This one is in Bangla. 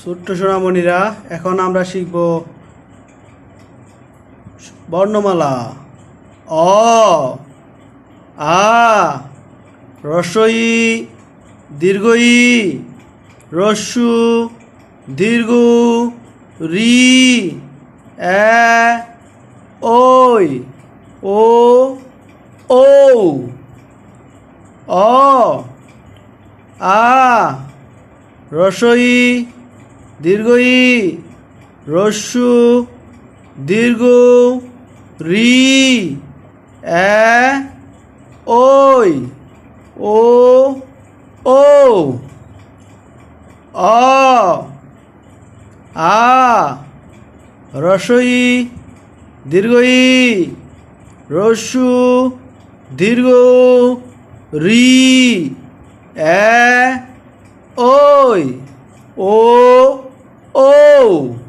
ছোট্ট সোনামণিরা, এখন আমরা শিখব বর্ণমালা। অ, আ, হ্রস্ব ই, দীর্ঘ ই, হ্রস্ব দীর্ঘ রি, এ, ওই, ও, ও, অ, আ, হ্রস্ব ই, দীর্ঘ ই, হ্রস্ব দীর্ঘ রি, এ, ওই, ও, ও, অ, আ, হ্রস্ব ই, দীর্ঘ ই, হ্রস্ব দীর্ঘ রি, এ, ওই, ও, ও।